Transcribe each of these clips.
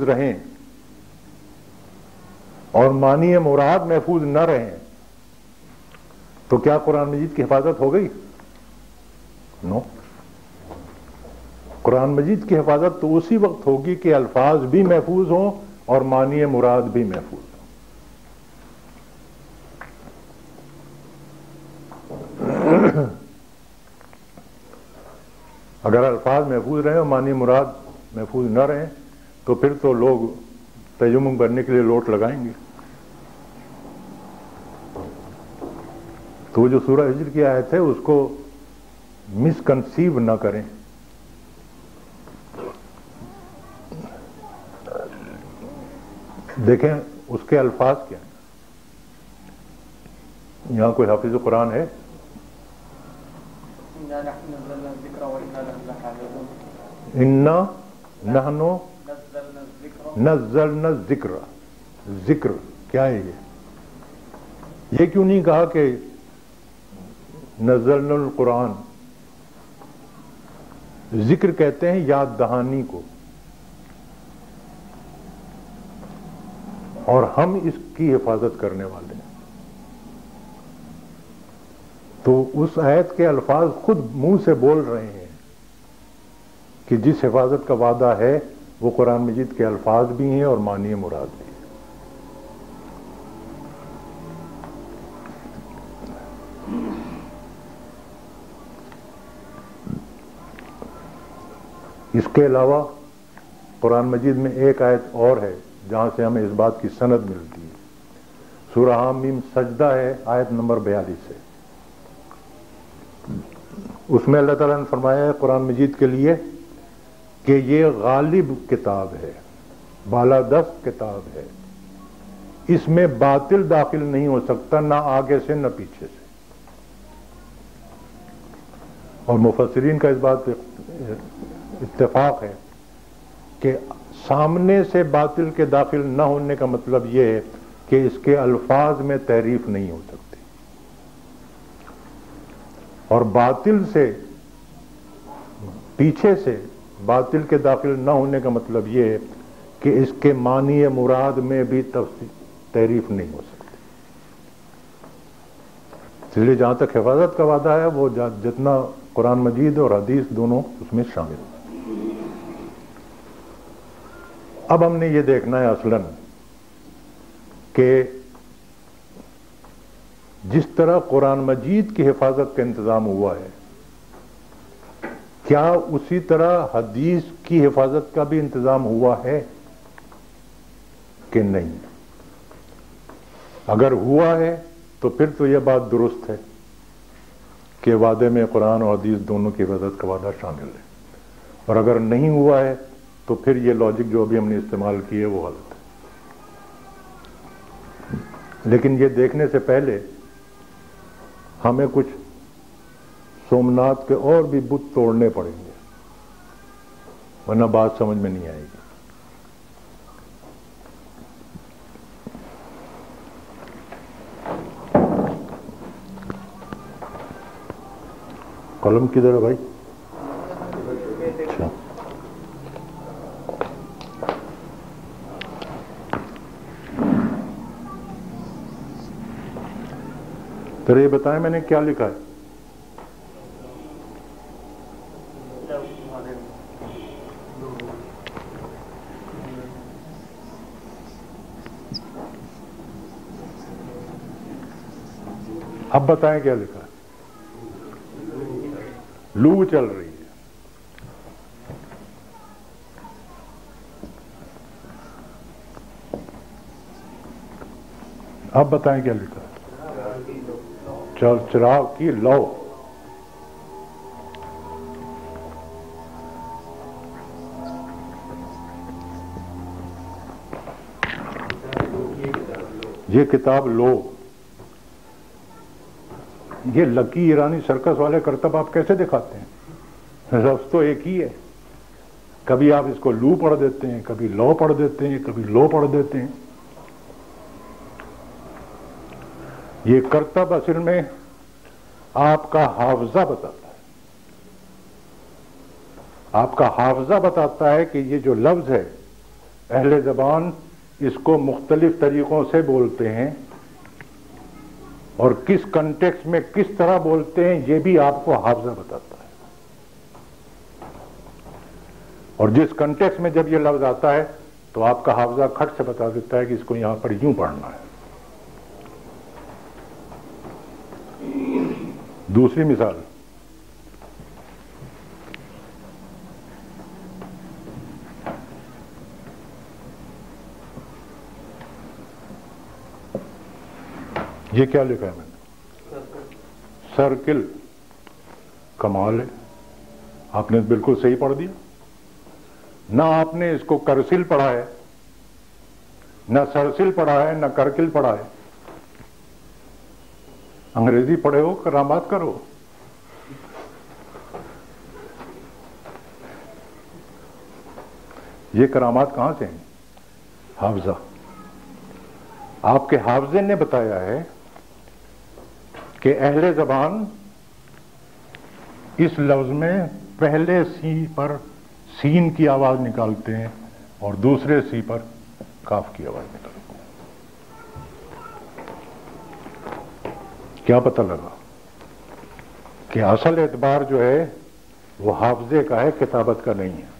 رہیں اور معنی مراد محفوظ نہ رہیں تو کیا قرآن مجید کی حفاظت ہو گئی؟ نو. قرآن مجید کی حفاظت تو اسی وقت ہوگی کہ الفاظ بھی محفوظ ہوں اور معنی مراد بھی محفوظ ہوں. اگر الفاظ محفوظ رہیں اور معنی مراد محفوظ نہ رہیں تو پھر تو لوگ تیمم کرنے کے لیے لوٹ لگائیں گے. تو جو سورہ ہجر کی آیت ہے اس کو مس کنسیو نہ کریں. دیکھیں اس کے الفاظ کیا ہیں. یہاں کوئی حافظ قرآن ہے؟ انا نحن نزلنا الذکر. ذکر کیا ہے یہ کیوں نہیں کہا کہ نزلنا القرآن؟ ذکر کہتے ہیں یاد دہانی کو، اور ہم اس کی حفاظت کرنے والے ہیں. تو اس آیت کے الفاظ خود منہ سے بول رہے ہیں کہ جس حفاظت کا وعدہ ہے وہ قرآن مجید کے الفاظ بھی ہیں اور معنی مراد بھی ہیں. اس کے علاوہ قرآن مجید میں ایک آیت اور ہے جہاں سے ہمیں اس بات کی سند ملتی ہے. سورہ حامیم سجدہ ہے، آیت نمبر 42 ہے. اس میں اللہ تعالیٰ نے فرمایا ہے قرآن مجید کے لیے کہ یہ غالب کتاب ہے، بالادست کتاب ہے، اس میں باطل داخل نہیں ہو سکتا، نہ آگے سے نہ پیچھے سے. اور مفسرین کا اس بات پہ اتفاق ہے کہ سامنے سے باطل کے داخل نہ ہونے کا مطلب یہ ہے کہ اس کے الفاظ میں تحریف نہیں ہو سکتی، اور باطل سے پیچھے سے باطل کے داخل نہ ہونے کا مطلب یہ ہے کہ اس کے معنی مراد میں بھی تحریف نہیں ہو سکتی. اس لیے جہاں تک حفاظت کا وعدہ ہے وہ جتنا قرآن مجید اور حدیث دونوں اس میں شامل ہیں. اب ہم نے یہ دیکھنا ہے اصلاً کہ جس طرح قرآن مجید کی حفاظت کا انتظام ہوا ہے کیا اسی طرح حدیث کی حفاظت کا بھی انتظام ہوا ہے کہ نہیں؟ اگر ہوا ہے تو پھر تو یہ بات درست ہے کہ وعدے میں قرآن اور حدیث دونوں کی حفاظت کا وعدہ شامل ہے، اور اگر نہیں ہوا ہے تو پھر یہ لاجک جو ابھی ہم نے استعمال کی ہے وہ غلط ہے. لیکن یہ دیکھنے سے پہلے ہمیں کچھ سومناتھ کے اور بھی بت توڑنے پڑیں گے، ورنہ بات سمجھ میں نہیں آئے گی. قلم کدھر ہے بھائی؟ اچھا پھر یہ بتائیں میں نے کیا لکھا ہے؟ اب بتائیں کیا لکھا ہے؟ لو چل رہی ہے. اب بتائیں کیا لکھا ہے؟ چراغ کی لو. یہ کتاب لو. یہ لکی ایرانی سرکس والے کرتب آپ کیسے دکھاتے ہیں؟ لفظ تو ایک ہی ہے. کبھی آپ اس کو لو پڑھ دیتے ہیں، کبھی لو پڑھ دیتے ہیں، کبھی لو پڑھ دیتے ہیں. یہ کرتب اصل میں آپ کا حافظہ بتاتا ہے. آپ کا حافظہ بتاتا ہے کہ یہ جو لفظ ہے اہل زبان اس کو مختلف طریقوں سے بولتے ہیں اور کس کنٹیکس میں کس طرح بولتے ہیں یہ بھی آپ کو حافظہ بتاتا ہے. اور جس کنٹیکس میں جب یہ لفظ آتا ہے تو آپ کا حافظہ کھٹ سے بتا دیتا ہے کہ اس کو یہاں پر یوں پڑھنا ہے. دوسری مثال، یہ کیا لکھا ہے میں نے؟ سرکل. کمال ہے، آپ نے بالکل صحیح پڑھ دیا. نہ آپ نے اس کو کرسل پڑھا ہے، نہ سرسل پڑھا ہے، نہ کرکل پڑھا ہے. انگریزی پڑھے ہو، کرامات کرو. یہ کرامات کہاں سے ہیں؟ حافظہ. آپ کے حافظے نے بتایا ہے کہ اہل زبان اس لفظ میں پہلے سی پر سین کی آواز نکالتے ہیں اور دوسرے سی پر کاف کی آواز نکالتے ہیں. کیا پتہ لگا کہ اصل اعتبار جو ہے وہ حافظے کا ہے، کتابت کا نہیں ہے.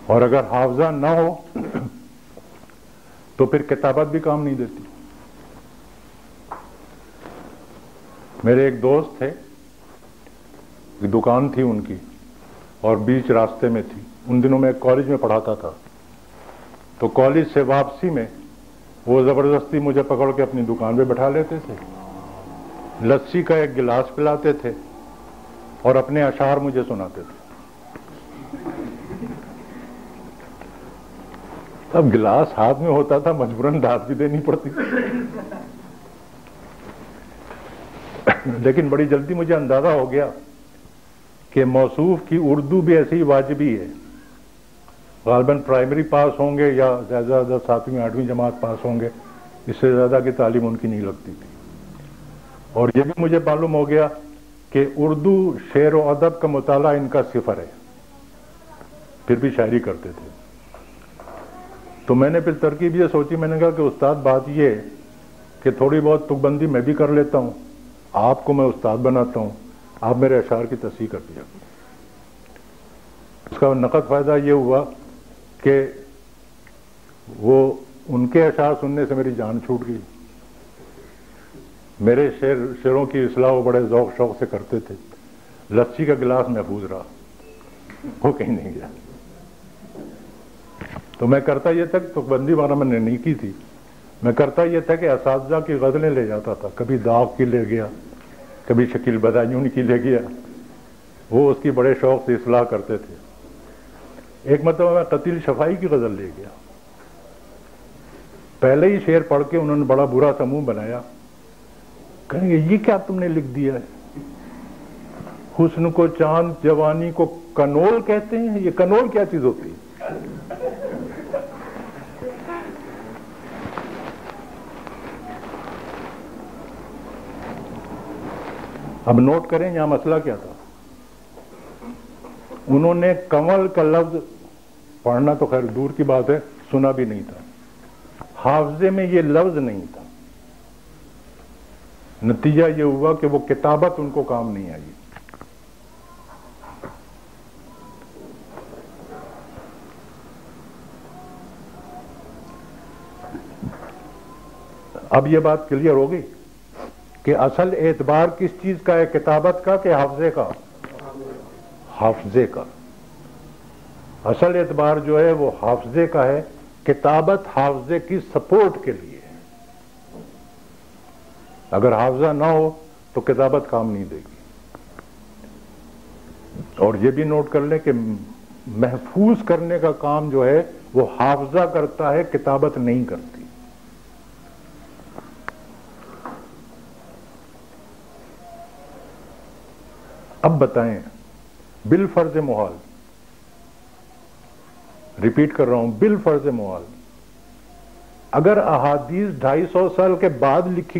اور اگر حافظہ نہ ہو تو پھر کتابت بھی کام نہیں دیتی. میرے ایک دوست تھے، ایک دکان تھی ان کی اور بیچ راستے میں تھی. ان دنوں میں کالج میں پڑھاتا تھا، تو کالج سے واپسی میں وہ زبردستی مجھے پکڑ کے اپنی دکان پہ بٹھا لیتے تھے، لسی کا ایک گلاس پلاتے تھے اور اپنے اشعار مجھے سناتے تھے. اب گلاس ہاتھ میں ہوتا تھا، مجبوراً داد بھی دینی پڑتی، لیکن بڑی جلدی مجھے اندازہ ہو گیا کہ موصوف کی اردو بھی ایسی واجبی ہے. غالباً پرائمری پاس ہوں گے یا زیادہ زیادہ 7ویں 8ویں جماعت پاس ہوں گے، اس سے زیادہ کی تعلیم ان کی نہیں لگتی تھی. اور یہ بھی مجھے معلوم ہو گیا کہ اردو شعر و ادب کا مطالعہ ان کا صفر ہے، پھر بھی شاعری کرتے تھے. تو میں نے پھر ترکیب یہ سوچی، میں نے کہا کہ استاد بات یہ ہے کہ تھوڑی بہت تک بندی میں بھی کر لیتا ہوں، آپ کو میں استاد بناتا ہوں، آپ میرے اشعار کی تصحیح کر دیا. اس کا نقد فائدہ یہ ہوا کہ وہ ان کے اشعار سننے سے میری جان چھوٹ گئی. میرے شعروں کی اصلاح وہ بڑے ذوق شوق سے کرتے تھے. لسی کا گلاس محفوظ رہا، وہ کہیں نہیں گیا. تو میں کرتا یہ تھا، تو بندی والا میں نے نہیں کی تھی، میں کرتا یہ تھا کہ اساتذہ کی غزلیں لے جاتا تھا. کبھی داغ کی لے گیا، کبھی شکیل بدایون کی لے گیا. وہ اس کی بڑے شوق سے اصلاح کرتے تھے. ایک مرتبہ میں قتیل شفائی کی غزل لے گیا. پہلے ہی شعر پڑھ کے انہوں نے بڑا برا سا منہ بنایا. کہیں گے یہ کیا تم نے لکھ دیا ہے؟ حسن کو چاند، جوانی کو کنول کہتے ہیں. یہ کنول کیا چیز ہوتی ہے؟ اب نوٹ کریں یہاں مسئلہ کیا تھا. انہوں نے کنول کا لفظ پڑھنا تو خیر دور کی بات ہے، سنا بھی نہیں تھا. حافظے میں یہ لفظ نہیں تھا. نتیجہ یہ ہوا کہ وہ کتابت ان کو کام نہیں آئی. اب یہ بات کلیئر ہوگی کہ اصل اعتبار کس چیز کا ہے، کتابت کا کہ حافظے کا؟ حافظے کا. اصل اعتبار جو ہے وہ حافظے کا ہے. کتابت حافظے کی سپورٹ کے لیے ہے. اگر حافظہ نہ ہو تو کتابت کام نہیں دے گی. اور یہ بھی نوٹ کر لیں کہ محفوظ کرنے کا کام جو ہے وہ حافظہ کرتا ہے، کتابت نہیں کرتی. اب بتائیں، بالفرض محال، ریپیٹ کر رہا ہوں، بالفرض محال، اگر احادیث 250 سال کے بعد لکھی